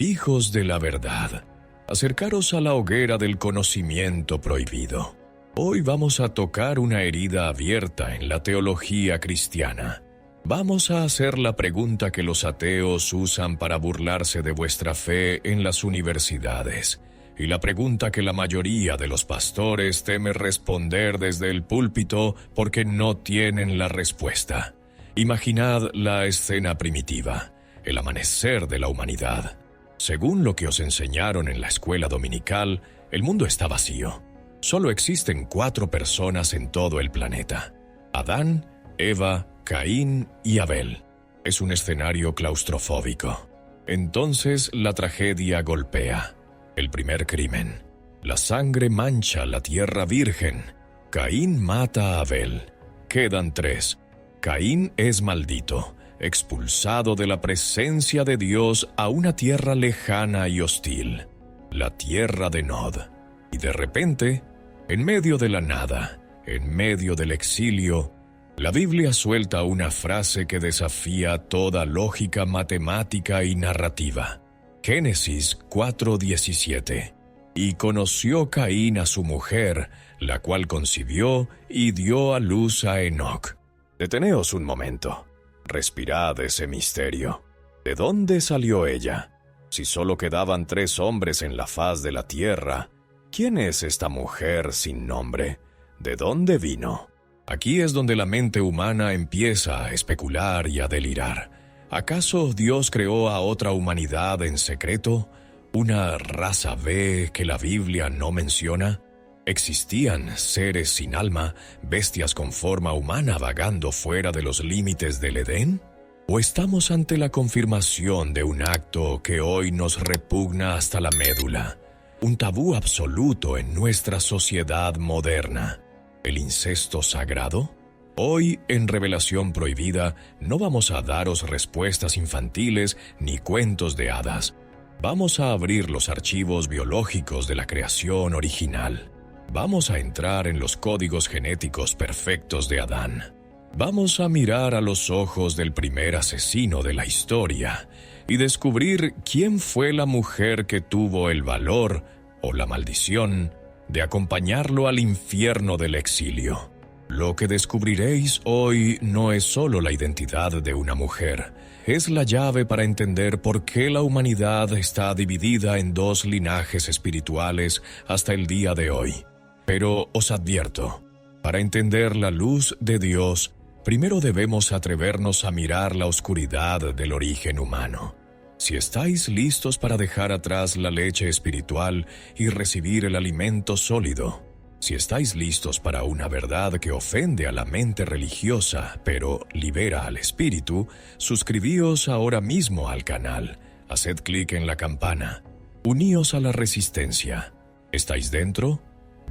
Hijos de la verdad, acercaros a la hoguera del conocimiento prohibido. Hoy vamos a tocar una herida abierta en la teología cristiana. Vamos a hacer la pregunta que los ateos usan para burlarse de vuestra fe en las universidades, y la pregunta que la mayoría de los pastores teme responder desde el púlpito porque no tienen la respuesta. Imaginad la escena primitiva, el amanecer de la humanidad. Según lo que os enseñaron en la escuela dominical, el mundo está vacío. Solo existen 4 personas en todo el planeta: Adán, Eva, Caín y Abel. Es un escenario claustrofóbico. Entonces la tragedia golpea. El primer crimen. La sangre mancha la tierra virgen. Caín mata a Abel. Quedan 3. Caín es maldito, expulsado de la presencia de Dios a una tierra lejana y hostil, la tierra de Nod. Y de repente, en medio de la nada, en medio del exilio, la Biblia suelta una frase que desafía toda lógica matemática y narrativa. Génesis 4:17. Y conoció Caín a su mujer, la cual concibió y dio a luz a Enoc. Deteneos un momento. Respirad ese misterio. ¿De dónde salió ella? Si solo quedaban 3 hombres en la faz de la tierra, ¿quién es esta mujer sin nombre? ¿De dónde vino? Aquí es donde la mente humana empieza a especular y a delirar. ¿Acaso Dios creó a otra humanidad en secreto? ¿Una raza B que la Biblia no menciona? ¿Existían seres sin alma, bestias con forma humana vagando fuera de los límites del Edén? ¿O estamos ante la confirmación de un acto que hoy nos repugna hasta la médula? Un tabú absoluto en nuestra sociedad moderna. ¿El incesto sagrado? Hoy, en Revelación Prohibida, no vamos a daros respuestas infantiles ni cuentos de hadas. Vamos a abrir los archivos biológicos de la creación original. Vamos a entrar en los códigos genéticos perfectos de Adán. Vamos a mirar a los ojos del primer asesino de la historia y descubrir quién fue la mujer que tuvo el valor o la maldición de acompañarlo al infierno del exilio. Lo que descubriréis hoy no es solo la identidad de una mujer, es la llave para entender por qué la humanidad está dividida en 2 linajes espirituales hasta el día de hoy. Pero os advierto, para entender la luz de Dios, primero debemos atrevernos a mirar la oscuridad del origen humano. Si estáis listos para dejar atrás la leche espiritual y recibir el alimento sólido, si estáis listos para una verdad que ofende a la mente religiosa, pero libera al espíritu, suscribíos ahora mismo al canal, haced clic en la campana, uníos a la resistencia. ¿Estáis dentro?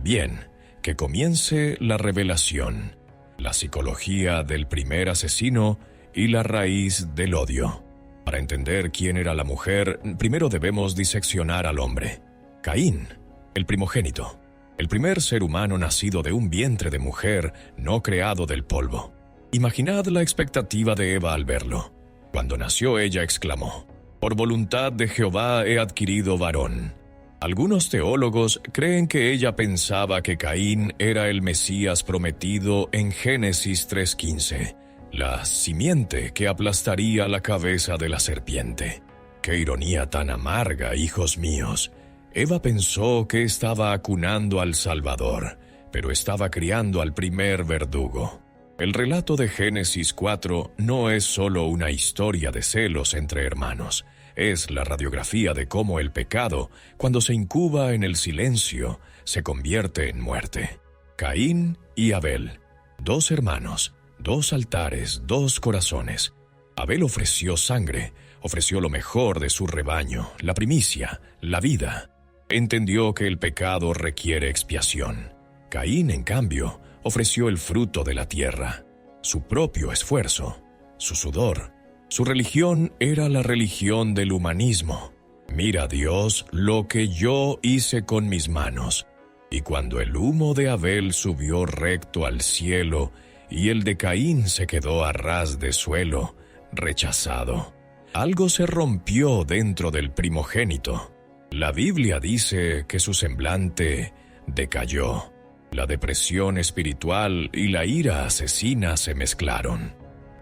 Bien, que comience la revelación, la psicología del primer asesino y la raíz del odio. Para entender quién era la mujer, primero debemos diseccionar al hombre. Caín, el primogénito. El primer ser humano nacido de un vientre de mujer, no creado del polvo. Imaginad la expectativa de Eva al verlo. Cuando nació ella exclamó: «Por voluntad de Jehová he adquirido varón». Algunos teólogos creen que ella pensaba que Caín era el Mesías prometido en Génesis 3:15, la simiente que aplastaría la cabeza de la serpiente. ¡Qué ironía tan amarga, hijos míos! Eva pensó que estaba acunando al Salvador, pero estaba criando al primer verdugo. El relato de Génesis 4 no es solo una historia de celos entre hermanos, es la radiografía de cómo el pecado, cuando se incuba en el silencio, se convierte en muerte. Caín y Abel, 2 hermanos, 2 altares, 2 corazones. Abel ofreció sangre, ofreció lo mejor de su rebaño, la primicia, la vida. Entendió que el pecado requiere expiación. Caín, en cambio, ofreció el fruto de la tierra, su propio esfuerzo, su sudor. Su religión era la religión del humanismo. Mira, Dios, lo que yo hice con mis manos. Y cuando el humo de Abel subió recto al cielo y el de Caín se quedó a ras de suelo, rechazado. Algo se rompió dentro del primogénito. La Biblia dice que su semblante decayó. La depresión espiritual y la ira asesina se mezclaron.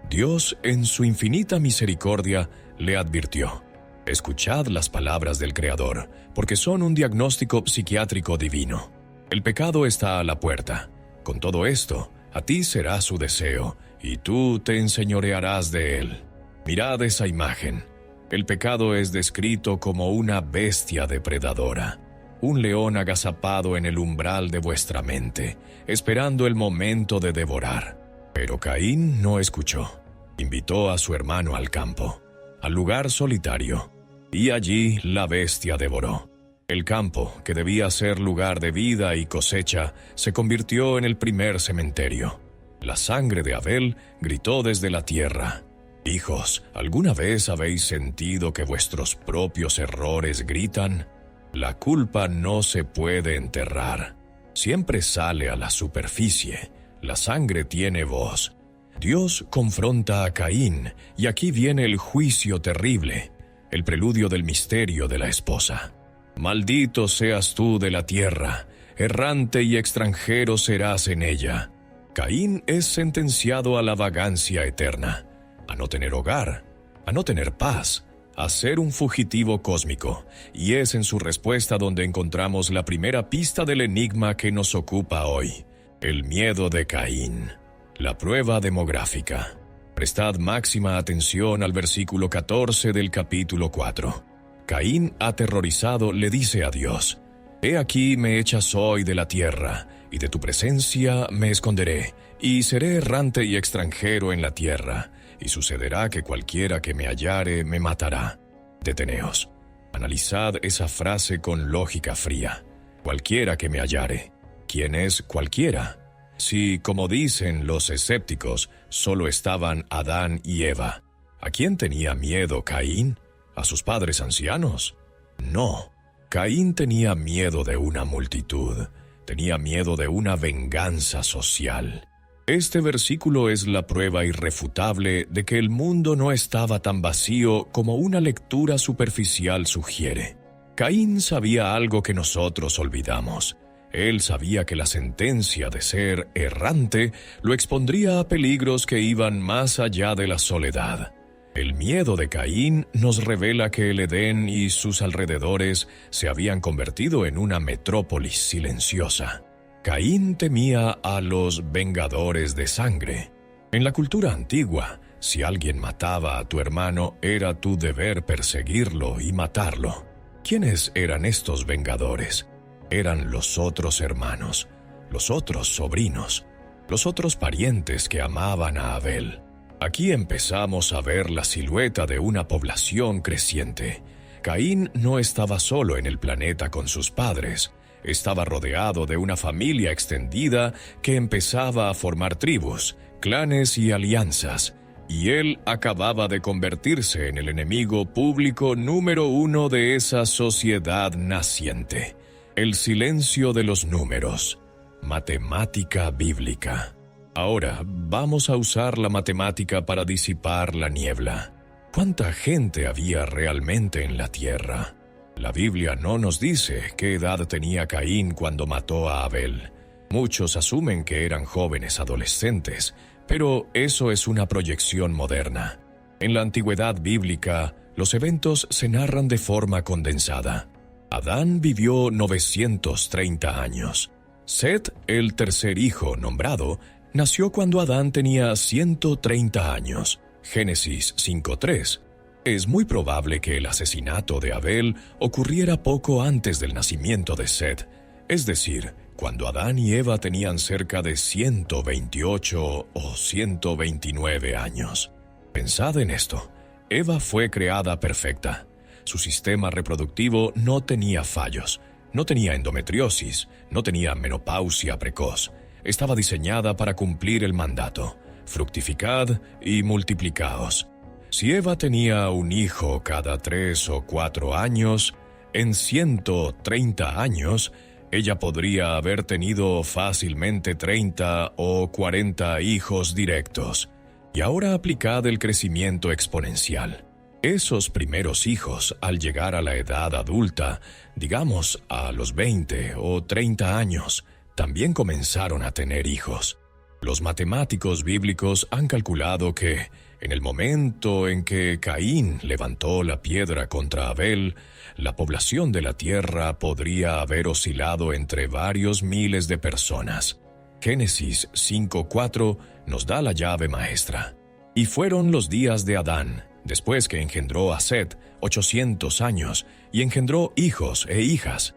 Dios, en su infinita misericordia, le advirtió: escuchad las palabras del Creador, porque son un diagnóstico psiquiátrico divino. El pecado está a la puerta. Con todo esto, a ti será su deseo, y tú te enseñorearás de él. Mirad esa imagen. El pecado es descrito como una bestia depredadora, un león agazapado en el umbral de vuestra mente, esperando el momento de devorar. Pero Caín no escuchó. Invitó a su hermano al campo, al lugar solitario, y allí la bestia devoró. El campo, que debía ser lugar de vida y cosecha, se convirtió en el primer cementerio. La sangre de Abel gritó desde la tierra. Hijos, ¿alguna vez habéis sentido que vuestros propios errores gritan? La culpa no se puede enterrar. Siempre sale a la superficie. La sangre tiene voz. Dios confronta a Caín, y aquí viene el juicio terrible, el preludio del misterio de la esposa. Maldito seas tú de la tierra, errante y extranjero serás en ella. Caín es sentenciado a la vagancia eterna, a no tener hogar, a no tener paz, a ser un fugitivo cósmico, y es en su respuesta donde encontramos la primera pista del enigma que nos ocupa hoy: el miedo de Caín, la prueba demográfica. Prestad máxima atención al versículo 14 del capítulo 4. Caín, aterrorizado, le dice a Dios: «He aquí me echas hoy de la tierra, y de tu presencia me esconderé, y seré errante y extranjero en la tierra, y sucederá que cualquiera que me hallare me matará». Deteneos. Analizad esa frase con lógica fría. Cualquiera que me hallare. ¿Quién es cualquiera? Si, como dicen los escépticos, solo estaban Adán y Eva, ¿a quién tenía miedo Caín? ¿A sus padres ancianos? No. Caín tenía miedo de una multitud. Tenía miedo de una venganza social. Este versículo es la prueba irrefutable de que el mundo no estaba tan vacío como una lectura superficial sugiere. Caín sabía algo que nosotros olvidamos. Él sabía que la sentencia de ser errante lo expondría a peligros que iban más allá de la soledad. El miedo de Caín nos revela que el Edén y sus alrededores se habían convertido en una metrópolis silenciosa. Caín temía a los vengadores de sangre. En la cultura antigua, si alguien mataba a tu hermano, era tu deber perseguirlo y matarlo. ¿Quiénes eran estos vengadores? Eran los otros hermanos, los otros sobrinos, los otros parientes que amaban a Abel. Aquí empezamos a ver la silueta de una población creciente. Caín no estaba solo en el planeta con sus padres. Estaba rodeado de una familia extendida que empezaba a formar tribus, clanes y alianzas, y él acababa de convertirse en el enemigo público número 1 de esa sociedad naciente. El silencio de los números. Matemática bíblica. Ahora, vamos a usar la matemática para disipar la niebla. ¿Cuánta gente había realmente en la tierra? La Biblia no nos dice qué edad tenía Caín cuando mató a Abel. Muchos asumen que eran jóvenes adolescentes, pero eso es una proyección moderna. En la antigüedad bíblica, los eventos se narran de forma condensada. Adán vivió 930 años. Set, el tercer hijo nombrado, nació cuando Adán tenía 130 años. Génesis 5:3. Es muy probable que el asesinato de Abel ocurriera poco antes del nacimiento de Set, es decir, cuando Adán y Eva tenían cerca de 128 o 129 años. Pensad en esto. Eva fue creada perfecta. Su sistema reproductivo no tenía fallos, no tenía endometriosis, no tenía menopausia precoz. Estaba diseñada para cumplir el mandato: fructificad y multiplicaos. Si Eva tenía un hijo cada 3 o 4 años, en 130 años, ella podría haber tenido fácilmente 30 o 40 hijos directos. Y ahora aplicad el crecimiento exponencial. Esos primeros hijos, al llegar a la edad adulta, digamos a los 20 o 30 años, también comenzaron a tener hijos. Los matemáticos bíblicos han calculado que, en el momento en que Caín levantó la piedra contra Abel, la población de la tierra podría haber oscilado entre varios miles de personas. Génesis 5:4 nos da la llave maestra. Y fueron los días de Adán, después que engendró a Set, 800 años, y engendró hijos e hijas,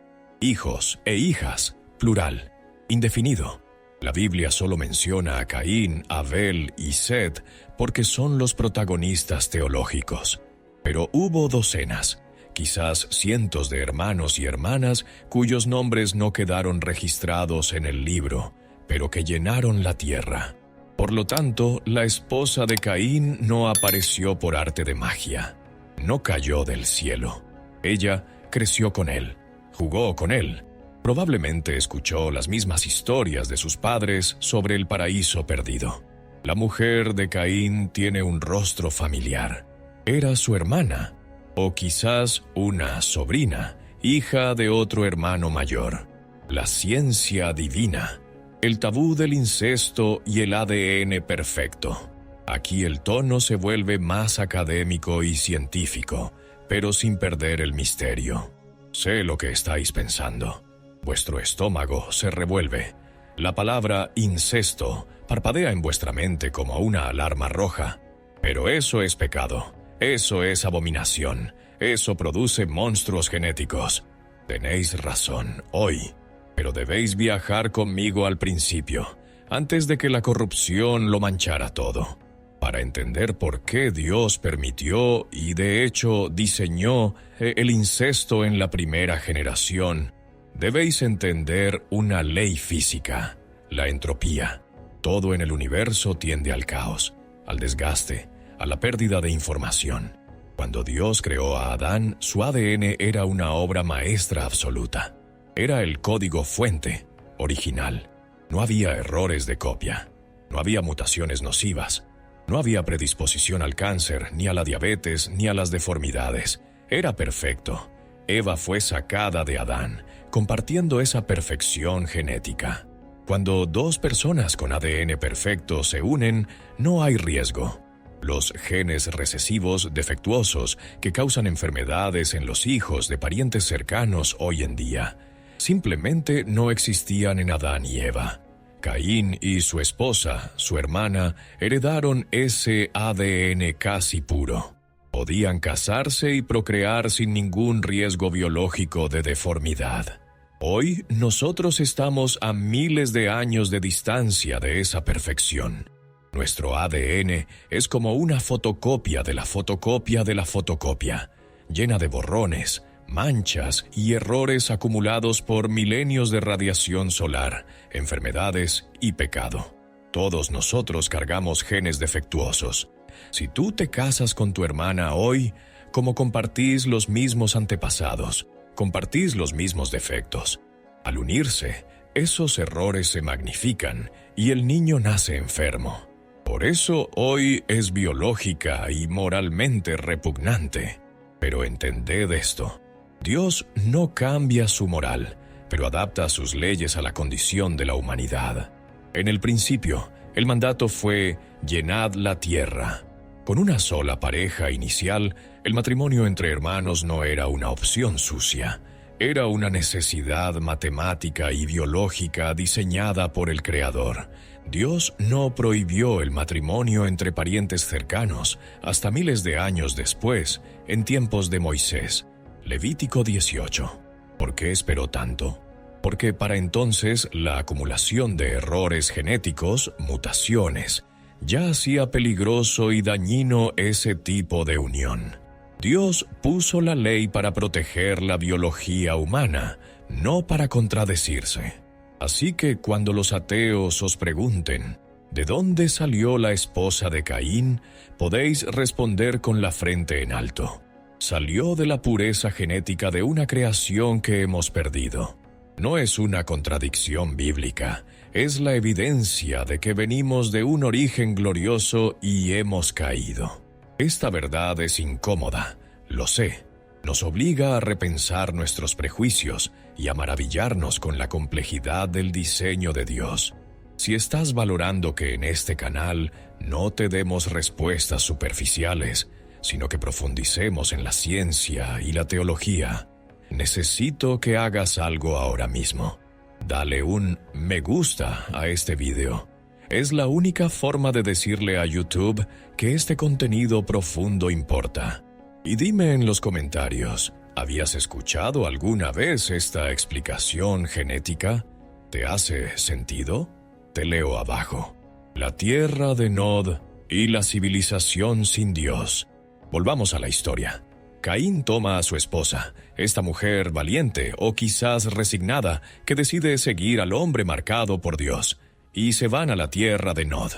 plural, indefinido. La Biblia solo menciona a Caín, Abel y Set porque son los protagonistas teológicos. Pero hubo docenas, quizás cientos de hermanos y hermanas cuyos nombres no quedaron registrados en el libro, pero que llenaron la tierra. Por lo tanto, la esposa de Caín no apareció por arte de magia. No cayó del cielo. Ella creció con él, jugó con él. Probablemente escuchó las mismas historias de sus padres sobre el paraíso perdido. La mujer de Caín tiene un rostro familiar. Era su hermana, o quizás una sobrina, hija de otro hermano mayor. La ciencia divina, el tabú del incesto y el ADN perfecto. Aquí el tono se vuelve más académico y científico, pero sin perder el misterio. Sé lo que estáis pensando. Vuestro estómago se revuelve. La palabra incesto parpadea en vuestra mente como una alarma roja. Pero eso es pecado, eso es abominación, eso produce monstruos genéticos. Tenéis razón, hoy, pero debéis viajar conmigo al principio, antes de que la corrupción lo manchara todo, para entender por qué Dios permitió y de hecho diseñó el incesto en la primera generación. Debéis entender una ley física, la entropía. Todo en el universo tiende al caos, al desgaste, a la pérdida de información. Cuando Dios creó a Adán, su ADN era una obra maestra absoluta. Era el código fuente, original. No había errores de copia. No había mutaciones nocivas. No había predisposición al cáncer, ni a la diabetes, ni a las deformidades. Era perfecto. Eva fue sacada de Adán, compartiendo esa perfección genética. Cuando dos personas con ADN perfecto se unen, no hay riesgo. Los genes recesivos defectuosos que causan enfermedades en los hijos de parientes cercanos hoy en día simplemente no existían en Adán y Eva. Caín y su esposa, su hermana, heredaron ese ADN casi puro. Podían casarse y procrear sin ningún riesgo biológico de deformidad. Hoy nosotros estamos a miles de años de distancia de esa perfección. Nuestro ADN es como una fotocopia de la fotocopia de la fotocopia, llena de borrones, manchas y errores acumulados por milenios de radiación solar, enfermedades y pecado. Todos nosotros cargamos genes defectuosos. Si tú te casas con tu hermana hoy, como compartís los mismos antepasados, compartís los mismos defectos. Al unirse, esos errores se magnifican y el niño nace enfermo. Por eso hoy es biológica y moralmente repugnante. Pero entended esto. Dios no cambia su moral, pero adapta sus leyes a la condición de la humanidad. En el principio, el mandato fue: llenad la tierra. Con una sola pareja inicial, el matrimonio entre hermanos no era una opción sucia. Era una necesidad matemática y biológica diseñada por el Creador. Dios no prohibió el matrimonio entre parientes cercanos hasta miles de años después, en tiempos de Moisés. Levítico 18. ¿Por qué esperó tanto? Porque para entonces la acumulación de errores genéticos, mutaciones, ya hacía peligroso y dañino ese tipo de unión. Dios puso la ley para proteger la biología humana, no para contradecirse. Así que cuando los ateos os pregunten, ¿de dónde salió la esposa de Caín?, podéis responder con la frente en alto. Salió de la pureza genética de una creación que hemos perdido. No es una contradicción bíblica, es la evidencia de que venimos de un origen glorioso y hemos caído. Esta verdad es incómoda, lo sé. Nos obliga a repensar nuestros prejuicios y a maravillarnos con la complejidad del diseño de Dios. Si estás valorando que en este canal no te demos respuestas superficiales, sino que profundicemos en la ciencia y la teología, necesito que hagas algo ahora mismo. Dale un me gusta a este video. Es la única forma de decirle a YouTube que este contenido profundo importa. Y dime en los comentarios, ¿habías escuchado alguna vez esta explicación genética? ¿Te hace sentido? Te leo abajo. La tierra de Nod y la civilización sin Dios. Volvamos a la historia. Caín toma a su esposa, esta mujer valiente o quizás resignada que decide seguir al hombre marcado por Dios, y se van a la tierra de Nod.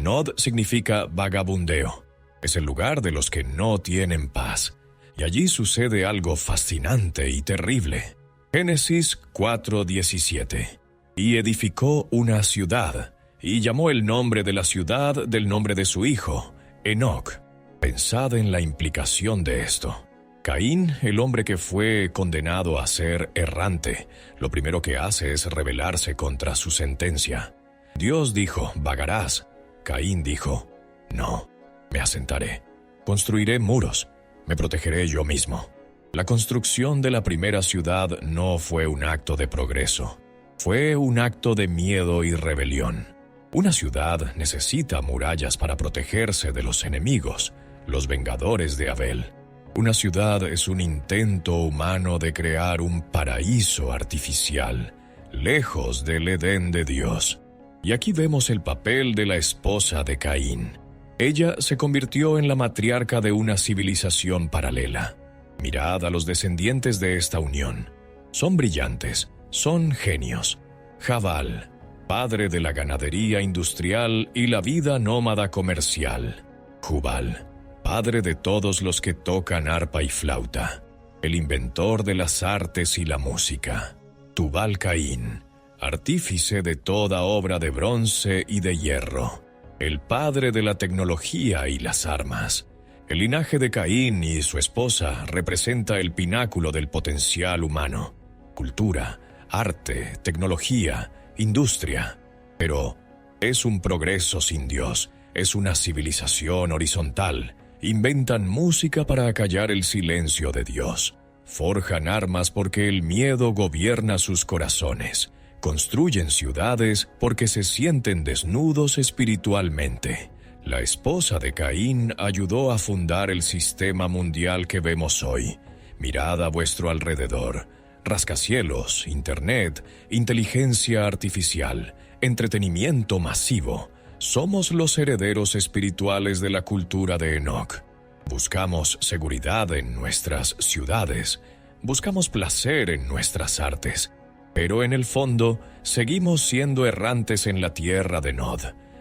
Nod significa vagabundeo. Es el lugar de los que no tienen paz. Y allí sucede algo fascinante y terrible. Génesis 4:17. Y edificó una ciudad, y llamó el nombre de la ciudad del nombre de su hijo, Enoc. Pensad en la implicación de esto. Caín, el hombre que fue condenado a ser errante, lo primero que hace es rebelarse contra su sentencia. Dios dijo, vagarás. Caín dijo, no. Me asentaré, construiré muros, me protegeré yo mismo. La construcción de la primera ciudad no fue un acto de progreso, fue un acto de miedo y rebelión. Una ciudad necesita murallas para protegerse de los enemigos, los vengadores de Abel. Una ciudad es un intento humano de crear un paraíso artificial, lejos del Edén de Dios. Y aquí vemos el papel de la esposa de Caín. Ella se convirtió en la matriarca de una civilización paralela. Mirad a los descendientes de esta unión. Son brillantes, son genios. Jabal, padre de la ganadería industrial y la vida nómada comercial. Jubal, padre de todos los que tocan arpa y flauta. El inventor de las artes y la música. Tubal-Caín, artífice de toda obra de bronce y de hierro. El padre de la tecnología y las armas. El linaje de Caín y su esposa representa el pináculo del potencial humano. Cultura, arte, tecnología, industria. Pero es un progreso sin Dios, es una civilización horizontal. Inventan música para acallar el silencio de Dios. Forjan armas porque el miedo gobierna sus corazones. Construyen ciudades porque se sienten desnudos espiritualmente. La esposa de Caín ayudó a fundar el sistema mundial que vemos hoy. Mirad a vuestro alrededor. Rascacielos, internet, inteligencia artificial, entretenimiento masivo. Somos los herederos espirituales de la cultura de Enoc. Buscamos seguridad en nuestras ciudades. Buscamos placer en nuestras artes. Pero en el fondo, seguimos siendo errantes en la tierra de Nod,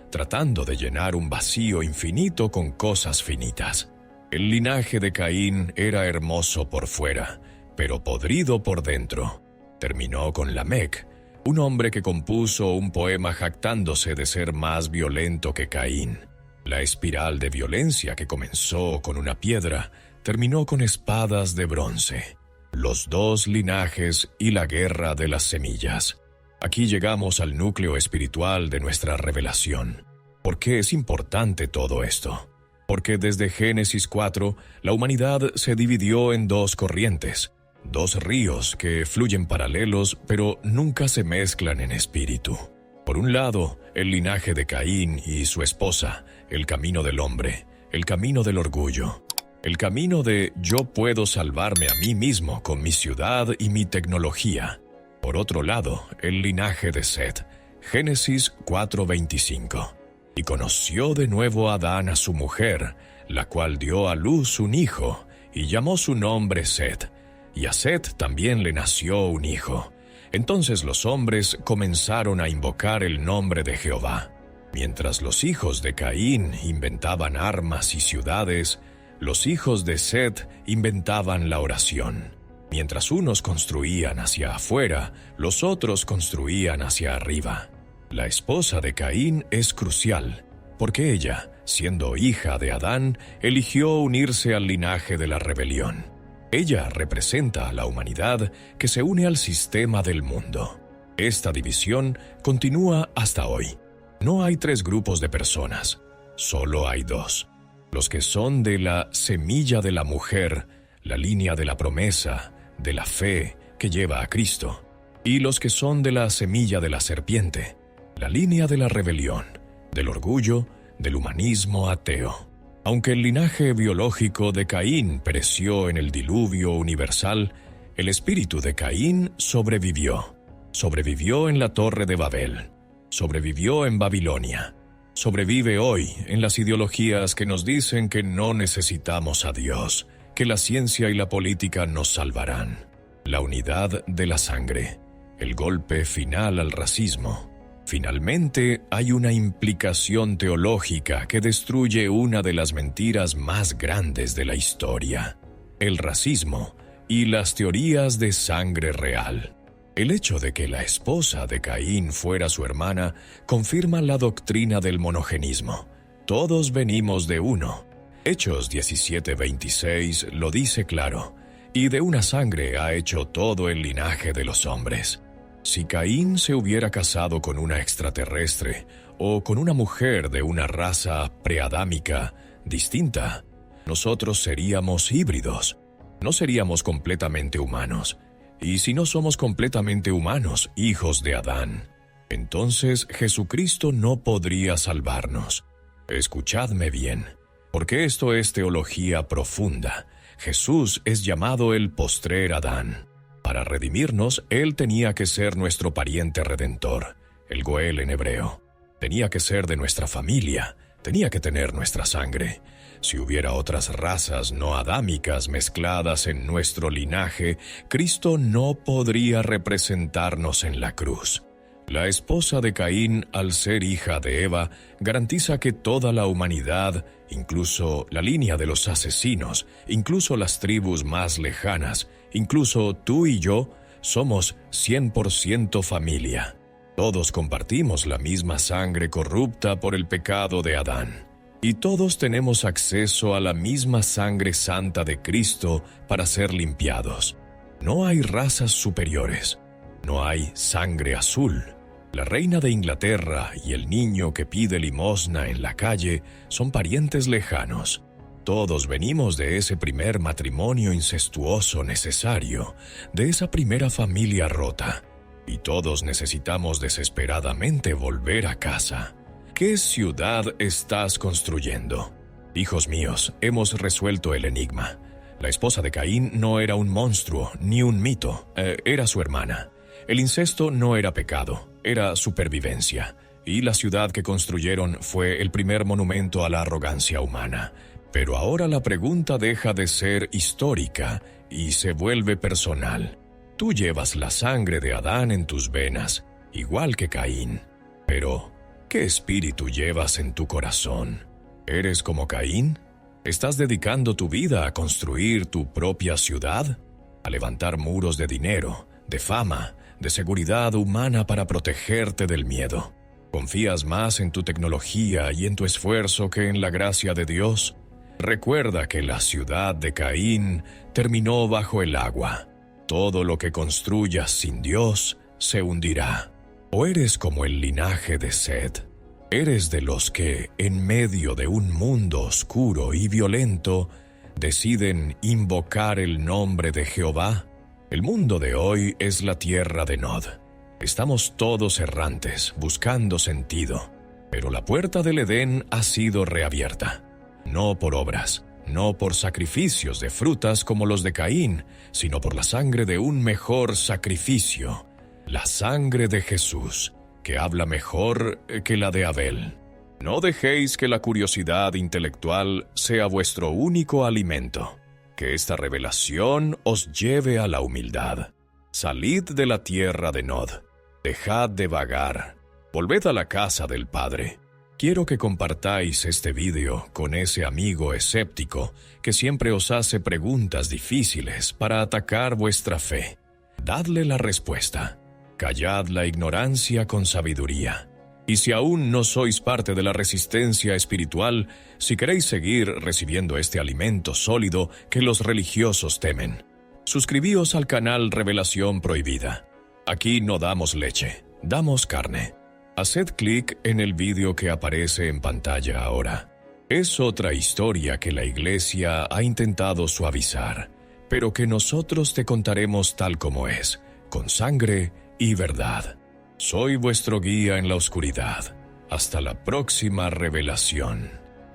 tratando de llenar un vacío infinito con cosas finitas. El linaje de Caín era hermoso por fuera, pero podrido por dentro. Terminó con Lamec, un hombre que compuso un poema jactándose de ser más violento que Caín. La espiral de violencia que comenzó con una piedra, terminó con espadas de bronce. Los dos linajes y la guerra de las semillas. Aquí llegamos al núcleo espiritual de nuestra revelación. ¿Por qué es importante todo esto? Porque desde Génesis 4, la humanidad se dividió en dos corrientes, dos ríos que fluyen paralelos pero nunca se mezclan en espíritu. Por un lado, el linaje de Caín y su esposa, el camino del hombre, el camino del orgullo. El camino de yo puedo salvarme a mí mismo con mi ciudad y mi tecnología. Por otro lado, el linaje de Set, Génesis 4:25. Y conoció de nuevo Adán a su mujer, la cual dio a luz un hijo, y llamó su nombre Set. Y a Set también le nació un hijo. Entonces los hombres comenzaron a invocar el nombre de Jehová. Mientras los hijos de Caín inventaban armas y ciudades, los hijos de Set inventaban la oración. Mientras unos construían hacia afuera, los otros construían hacia arriba. La esposa de Caín es crucial, porque ella, siendo hija de Adán, eligió unirse al linaje de la rebelión. Ella representa a la humanidad que se une al sistema del mundo. Esta división continúa hasta hoy. No hay 3 grupos de personas, solo hay 2. Los que son de la semilla de la mujer, la línea de la promesa, de la fe que lleva a Cristo, y los que son de la semilla de la serpiente, la línea de la rebelión, del orgullo, del humanismo ateo. Aunque el linaje biológico de Caín pereció en el diluvio universal, el espíritu de Caín sobrevivió. Sobrevivió en la Torre de Babel. Sobrevivió en Babilonia. Sobrevive hoy en las ideologías que nos dicen que no necesitamos a Dios, que la ciencia y la política nos salvarán. La unidad de la sangre. El golpe final al racismo. Finalmente, hay una implicación teológica que destruye una de las mentiras más grandes de la historia: el racismo y las teorías de sangre real. El hecho de que la esposa de Caín fuera su hermana confirma la doctrina del monogenismo. Todos venimos de uno. Hechos 17:26 lo dice claro: y de una sangre ha hecho todo el linaje de los hombres. Si Caín se hubiera casado con una extraterrestre o con una mujer de una raza preadámica distinta, nosotros seríamos híbridos, no seríamos completamente humanos. Y si no somos completamente humanos, hijos de Adán, entonces Jesucristo no podría salvarnos. Escuchadme bien, porque esto es teología profunda. Jesús es llamado el postrer Adán. Para redimirnos, Él tenía que ser nuestro pariente redentor, el Goel en hebreo. Tenía que ser de nuestra familia, tenía que tener nuestra sangre. Si hubiera otras razas no adámicas mezcladas en nuestro linaje, Cristo no podría representarnos en la cruz. La esposa de Caín, al ser hija de Eva, garantiza que toda la humanidad, incluso la línea de los asesinos, incluso las tribus más lejanas, incluso tú y yo, somos 100% familia. Todos compartimos la misma sangre corrupta por el pecado de Adán. Y todos tenemos acceso a la misma sangre santa de Cristo para ser limpiados. No hay razas superiores. No hay sangre azul. La reina de Inglaterra y el niño que pide limosna en la calle son parientes lejanos. Todos venimos de ese primer matrimonio incestuoso necesario, de esa primera familia rota. Y todos necesitamos desesperadamente volver a casa. ¿Qué ciudad estás construyendo? Hijos míos, hemos resuelto el enigma. La esposa de Caín no era un monstruo ni un mito, era su hermana. El incesto no era pecado, era supervivencia. Y la ciudad que construyeron fue el primer monumento a la arrogancia humana. Pero ahora la pregunta deja de ser histórica y se vuelve personal. Tú llevas la sangre de Adán en tus venas, igual que Caín. Pero, ¿qué espíritu llevas en tu corazón? ¿Eres como Caín? ¿Estás dedicando tu vida a construir tu propia ciudad? ¿A levantar muros de dinero, de fama, de seguridad humana para protegerte del miedo? ¿Confías más en tu tecnología y en tu esfuerzo que en la gracia de Dios? Recuerda que la ciudad de Caín terminó bajo el agua. Todo lo que construyas sin Dios se hundirá. ¿O eres como el linaje de Set? ¿Eres de los que, en medio de un mundo oscuro y violento, deciden invocar el nombre de Jehová? El mundo de hoy es la tierra de Nod. Estamos todos errantes, buscando sentido, pero la puerta del Edén ha sido reabierta. No por obras, no por sacrificios de frutas como los de Caín, sino por la sangre de un mejor sacrificio, la sangre de Jesús, que habla mejor que la de Abel. No dejéis que la curiosidad intelectual sea vuestro único alimento. Que esta revelación os lleve a la humildad. Salid de la tierra de Nod. Dejad de vagar. Volved a la casa del Padre. Quiero que compartáis este video con ese amigo escéptico que siempre os hace preguntas difíciles para atacar vuestra fe. Dadle la respuesta. Callad la ignorancia con sabiduría. Y si aún no sois parte de la resistencia espiritual, si queréis seguir recibiendo este alimento sólido que los religiosos temen, suscribíos al canal Revelación Prohibida. Aquí no damos leche, damos carne. Haced clic en el vídeo que aparece en pantalla ahora. Es otra historia que la Iglesia ha intentado suavizar, pero que nosotros te contaremos tal como es, con sangre y verdad. Soy vuestro guía en la oscuridad. Hasta la próxima revelación.